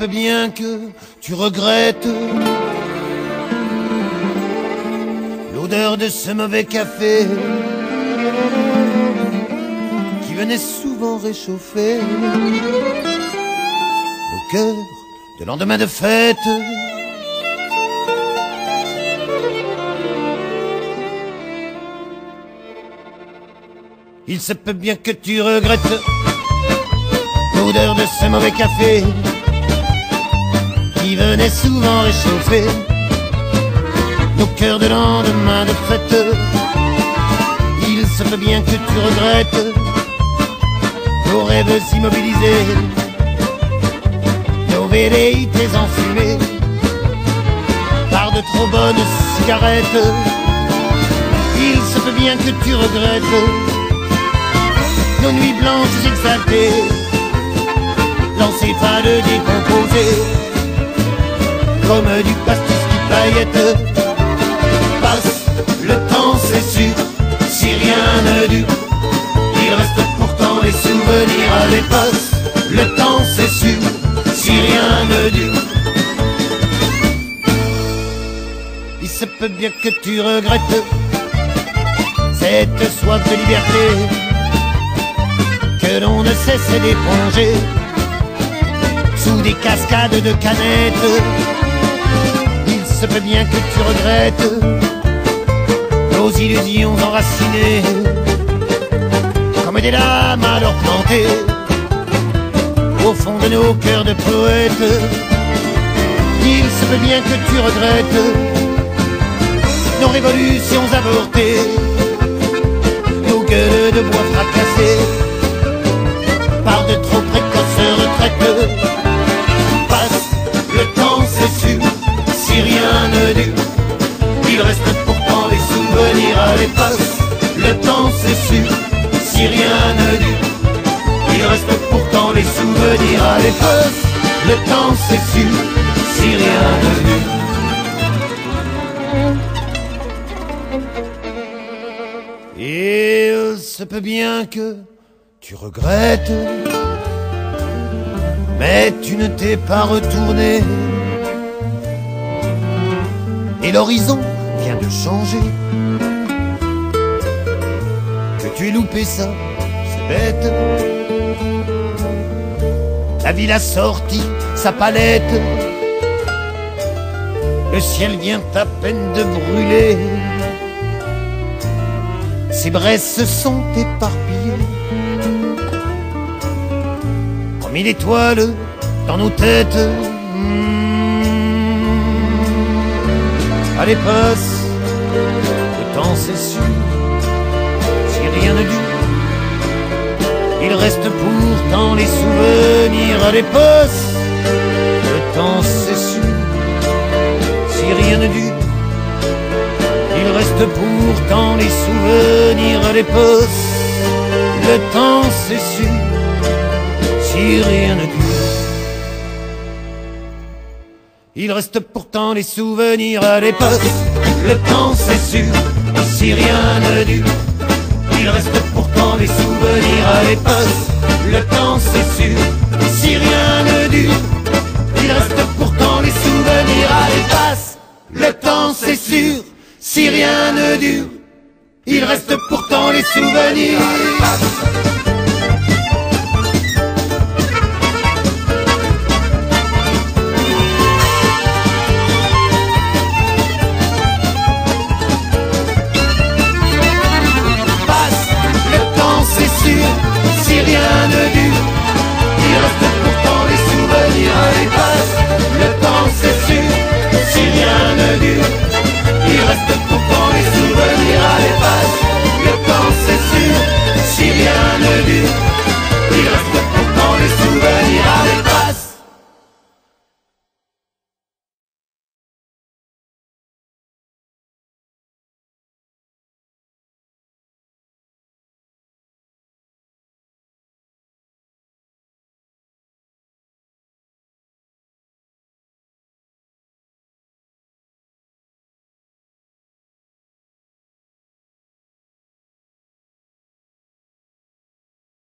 peut bien que tu regrettes l'odeur de ce mauvais café qui venait souvent réchauffer nos cœurs de lendemain de fête. Il se peut bien que tu regrettes l'odeur de ce mauvais café qui venait souvent réchauffer nos cœurs de lendemain de fête. Il se peut bien que tu regrettes nos rêves immobilisés, nos velléités enfumées par de trop bonnes cigarettes. Il se peut bien que tu regrettes nos nuits blanches exaltées, l'encéphale décomposé comme du pastis qui paillette. Passe le temps, c'est sûr, si rien ne dure, il reste pourtant les souvenirs à l'espace. Le temps, c'est sûr, si rien ne dure. Il se peut bien que tu regrettes cette soif de liberté que l'on ne cesse d'éponger sous des cascades de canettes. Il se peut bien que tu regrettes nos illusions enracinées comme des lames alors plantées au fond de nos cœurs de poètes. Il se peut bien que tu regrettes nos révolutions avortées, nos gueules de bois fracassées par de trop précoces retraites. Passe le temps, c'est sûr, si rien ne dure, il reste pourtant les souvenirs à l'espace. Le temps, c'est sûr, si rien ne dure, il reste pourtant les souvenirs à l'espace. Le temps, c'est sûr, si rien ne dure. Il se peut bien que tu regrettes, mais tu ne t'es pas retourné et l'horizon vient de changer. Que tu aies loupé ça, c'est bête. La ville a sorti sa palette, le ciel vient à peine de brûler, ces braises se sont éparpillées comme mille étoiles dans nos têtes. Allez, passe le temps, c'est sûr, si rien ne dure, il reste pourtant les souvenirs. Allez, passe le temps, c'est sûr, si rien ne dure, il reste pourtant les souvenirs. Allez, passe le temps, c'est sûr, si rien ne dure, il reste pourtant les souvenirs. Allez, passe le temps, c'est sûr, si rien ne dure, il reste pourtant les souvenirs. Allez, passe le temps, c'est sûr, si rien ne dure, il reste pourtant les souvenirs. Allez, passe le temps, c'est sûr, si rien ne dure, il reste pourtant les souvenirs. Allez, passe.